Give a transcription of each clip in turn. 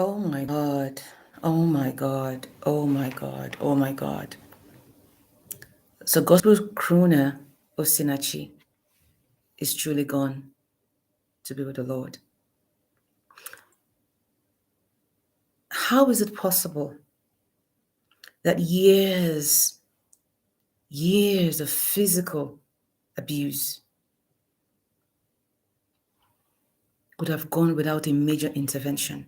Oh my God. Oh my God. Oh my God. Oh my God. So gospel crooner Osinachi is truly gone to be with the Lord. How is it possible that years of physical abuse would have gone without a major intervention?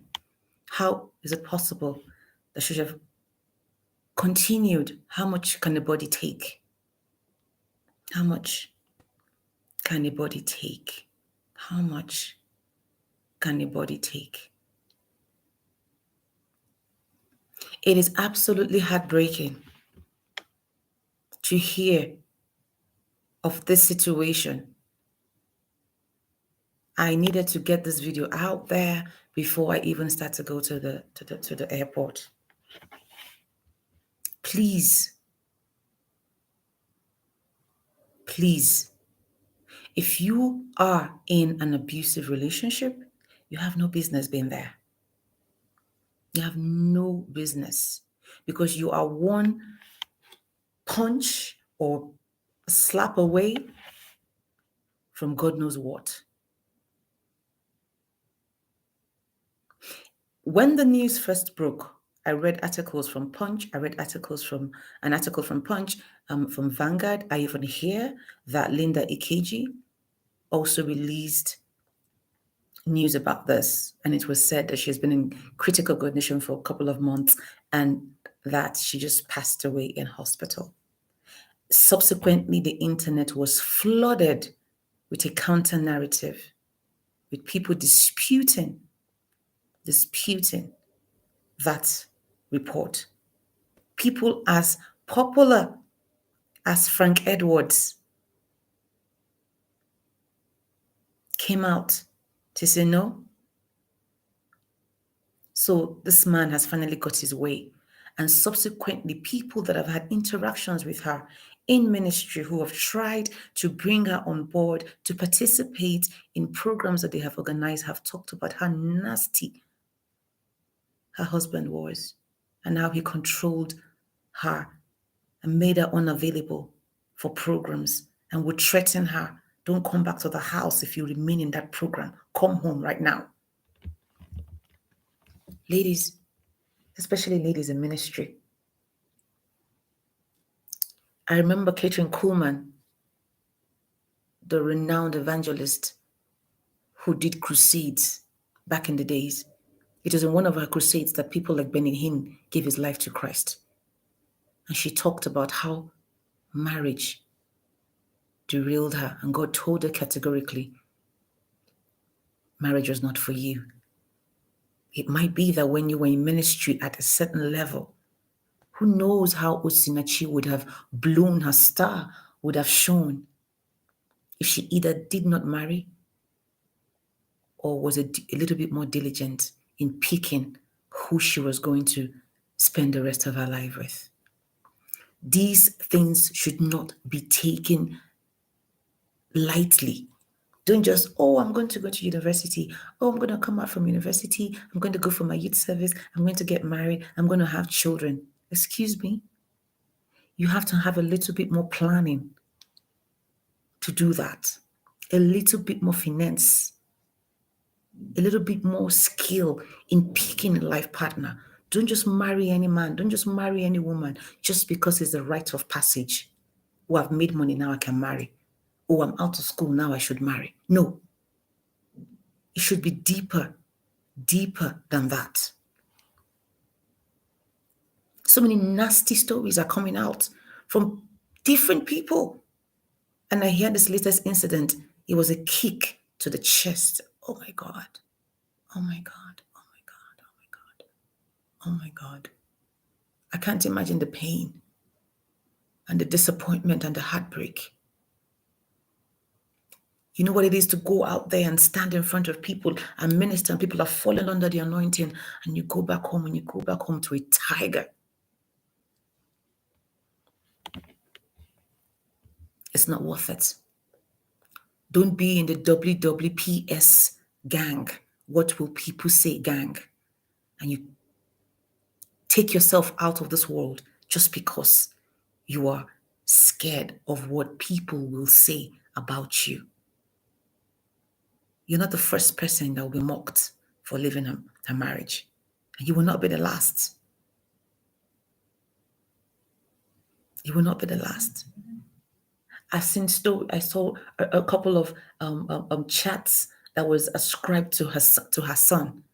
How is it possible that should have continued? How much can the body take? How much can the body take? How much can the body take? It is absolutely heartbreaking to hear of this situation. I needed to get this video out there before I even start to go to the airport. Please, please, if you are in an abusive relationship, you have no business being there. You have no business, because you are one punch or slap away from God knows what. When the news first broke, I read articles from Punch. I read articles from an article from Punch, from Vanguard. I even hear that Linda Ikeji also released news about this, and it was said that she's been in critical condition for a couple of months and that she just passed away in hospital. Subsequently, the internet was flooded with a counter narrative, with people disputing that report. People as popular as Frank Edwards came out to say no. So this man has finally got his way. And subsequently, people that have had interactions with her in ministry who have tried to bring her on board to participate in programs that they have organized have talked about how nasty her husband was and how he controlled her and made her unavailable for programs and would threaten her, don't come back to the house if you remain in that program. Come home right now. Ladies, especially ladies in ministry. I remember Catherine Kuhlman, the renowned evangelist who did crusades back in the days. It was in one of her crusades that people like Benny Hinn gave his life to Christ. And she talked about how marriage derailed her, and God told her categorically, marriage was not for you. It might be that when you were in ministry at a certain level, who knows how Osinachi would have blown, her star would have shone if she either did not marry or was a little bit more diligent in picking who she was going to spend the rest of her life with. These things should not be taken lightly. Don't just, oh, I'm going to go to university. Oh, I'm going to come out from university. I'm going to go for my youth service. I'm going to get married. I'm going to have children. Excuse me. You have to have a little bit more planning to do that. A little bit more finesse. A little bit more skill in picking a life partner. Don't just marry any man. Don't just marry any woman just because it's the rite of passage. Oh, I've made money, now I can marry. Oh, I'm out of school, now I should marry. No. It should be deeper than that. So many nasty stories are coming out from different people. And I hear this latest incident. It was a kick to the chest. Oh my God. Oh my God. Oh my God. Oh my God. Oh my God. I can't imagine the pain and the disappointment and the heartbreak. You know what it is to go out there and stand in front of people and minister, and people are falling under the anointing, and you go back home and you go back home to a tiger. It's not worth it. Don't be in the WWPS gang. What will people say gang? and you take yourself out of this world just because you are scared of what people will say about you. You're not the first person that will be mocked for living a marriage, and you will not be the last. You will not be the last. I saw a couple of chats that was ascribed to her son,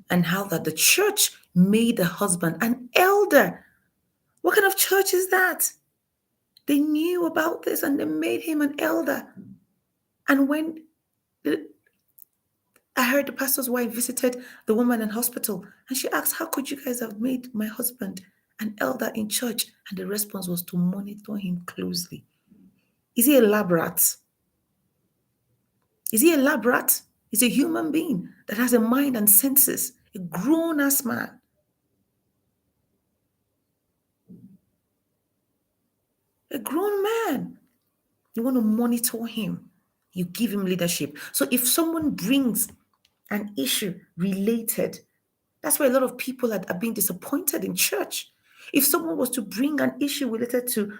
and how that the church made the husband an elder. What kind of church is that? They knew about this and they made him an elder. And when I heard the pastor's wife visited the woman in hospital, and she asked, "How could you guys have made my husband an elder in church?" And the response was to monitor him closely. Is he a lab rat? Is he a lab rat? He's a human being that has a mind and senses, a grown ass man. A grown man. You want to monitor him. You give him leadership. So if someone brings an issue related, that's why a lot of people are being disappointed in church. If someone was to bring an issue related to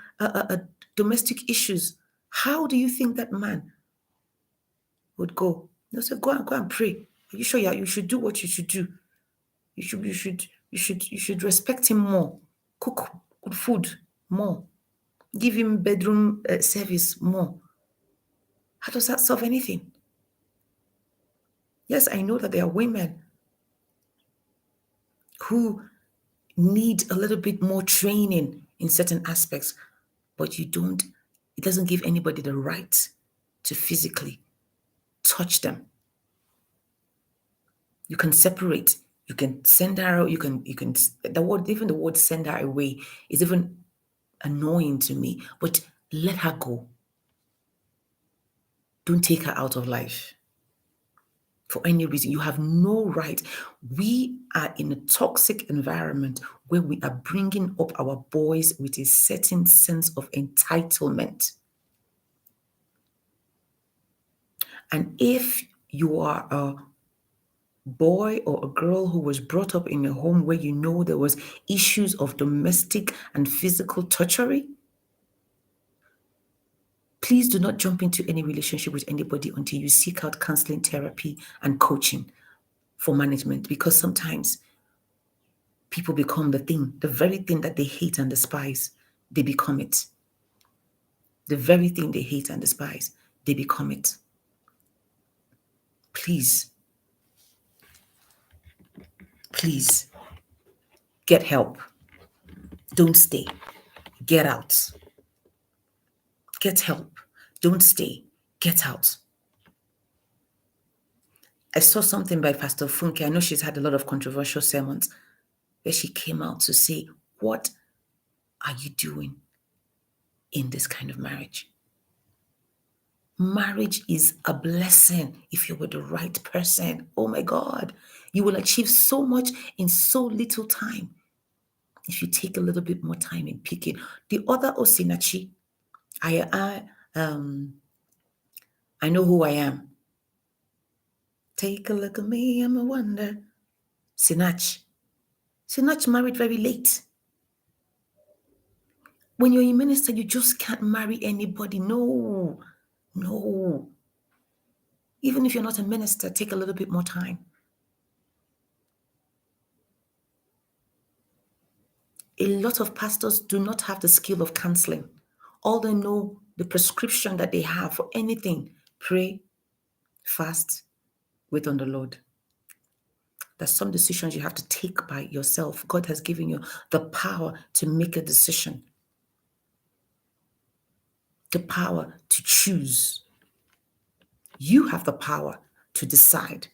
domestic issues, how do you think that man would go? They'll say, go and pray. Are you sure? Yeah, you should do what you should do. You should respect him more. Cook good food more. Give him bedroom service more. How does that solve anything? Yes, I know that there are women who need a little bit more training in certain aspects, but it doesn't give anybody the right to physically touch them. You can separate, you can send her, the word send her away is even annoying to me, but let her go. Don't take her out of life for any reason. You have no right. We are in a toxic environment where we are bringing up our boys with a certain sense of entitlement. And if you are a boy or a girl who was brought up in a home where you know there was issues of domestic and physical torture, please do not jump into any relationship with anybody until you seek out counseling, therapy, and coaching for management, because sometimes people become the very thing that they hate and despise, they become it. The very thing they hate and despise, they become it. Please, please get help. Don't stay. Get out. Get help. Don't stay. Get out. I saw something by Pastor Funke. I know she's had a lot of controversial sermons where she came out to say, what are you doing in this kind of marriage? Marriage is a blessing if you're with the right person. Oh my God. You will achieve so much in so little time if you take a little bit more time in picking. The other Osinachi, I know who I am. Take a look at me, I'm a wonder. Sinach. Sinach married very late. When you're a minister, you just can't marry anybody. No. Even if you're not a minister, take a little bit more time. A lot of pastors do not have the skill of counseling. All they know, the prescription that they have for anything, pray, fast, wait on the Lord. There's some decisions you have to take by yourself. God has given you the power to make a decision, the power to choose. You have the power to decide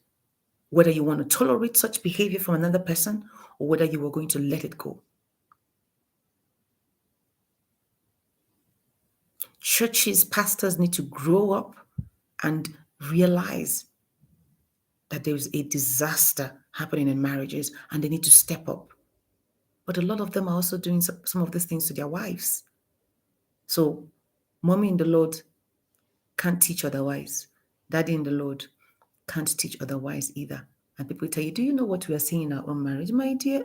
whether you want to tolerate such behavior from another person or whether you are going to let it go. Churches, pastors need to grow up and realize that there's a disaster happening in marriages and they need to step up. But a lot of them are also doing some of these things to their wives. So, mommy in the Lord can't teach otherwise. Daddy in the Lord can't teach otherwise either. And people tell you, do you know what we are seeing in our own marriage? My dear,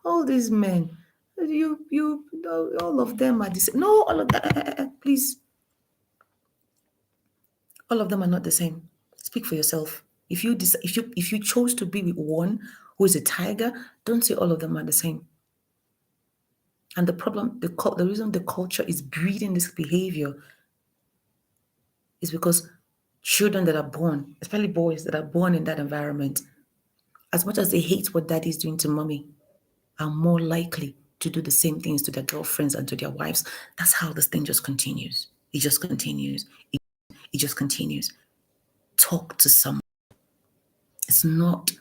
all these men, all of them are the same. No, all of that, please, all of them are not the same. Speak for yourself. If you chose to be with one who is a tiger, don't say all of them are the same. And the problem, the reason the culture is breeding this behavior is because children that are born, especially boys that are born in that environment, as much as they hate what daddy is doing to mommy, are more likely to do the same things to their girlfriends and to their wives. That's how this thing just continues. It just continues. It just continues. Talk to someone. It's not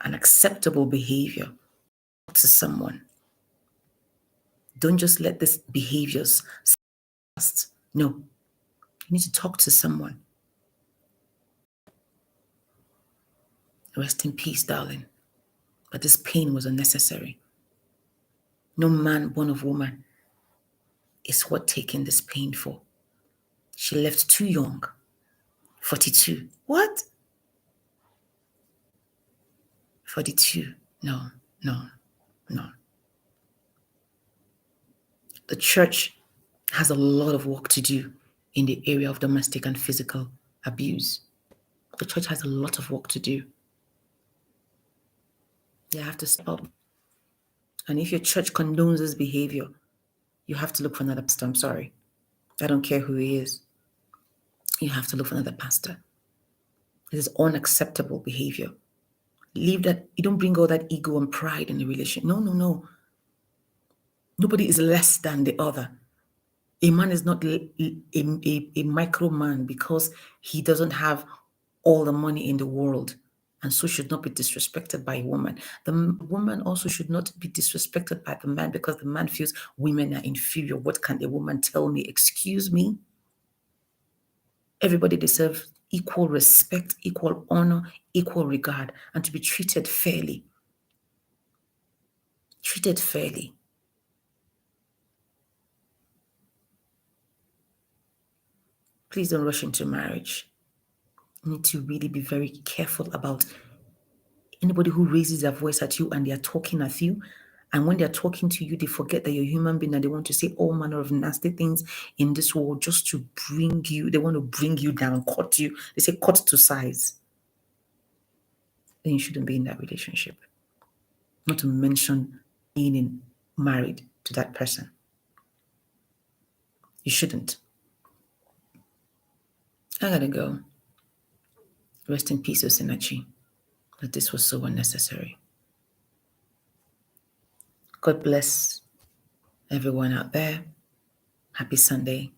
an acceptable behavior. Talk to someone. Don't just let these behaviors last. No, you need to talk to someone. Rest in peace, darling. But this pain was unnecessary. No man born of woman is worth taking this pain for. She left too young. 42. What? 42. No, no, no. The church has a lot of work to do in the area of domestic and physical abuse. The church has a lot of work to do. You have to stop. And if your church condones this behavior, you have to look for another pastor. I'm sorry. I don't care who he is. You have to look for another pastor. This is unacceptable behavior. Leave that. You don't bring all that ego and pride in the relation. No, no, no. Nobody is less than the other. A man is not a micro man because he doesn't have all the money in the world, and so should not be disrespected by a woman. The woman also should not be disrespected by the man because the man feels women are inferior. What can a woman tell me? Excuse me? Everybody deserves equal respect, equal honor, equal regard, and to be treated fairly. Treated fairly. Please don't rush into marriage. You need to really be very careful about anybody who raises their voice at you and they are talking at you. And when they're talking to you, they forget that you're a human being and they want to say all manner of nasty things in this world just to bring you, they want to bring you down, cut you. They say cut to size. Then you shouldn't be in that relationship. Not to mention being married to that person. You shouldn't. I gotta go. Rest in peace, Osinachi. But this was so unnecessary. God bless everyone out there. Happy Sunday.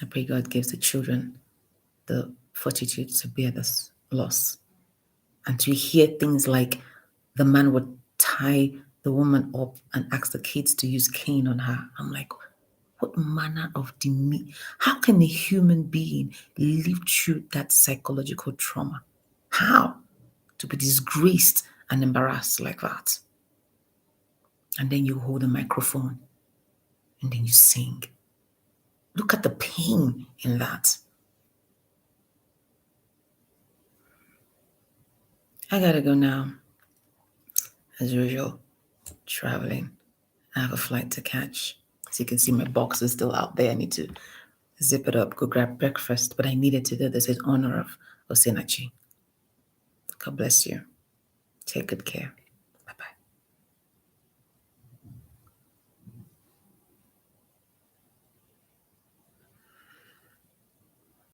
I pray God gives the children the fortitude to bear this loss. And to hear things like the man would tie the woman up and ask the kids to use cane on her. I'm like, what manner of demeanor? How can a human being live through that psychological trauma? How? To be disgraced and embarrassed like that. And then you hold a microphone and then you sing. Look at the pain in that. I gotta go now. As usual, traveling. I have a flight to catch. As you can see, my box is still out there. I need to zip it up, go grab breakfast, but I needed to do this in honor of Osinachi. God bless you. Take good care.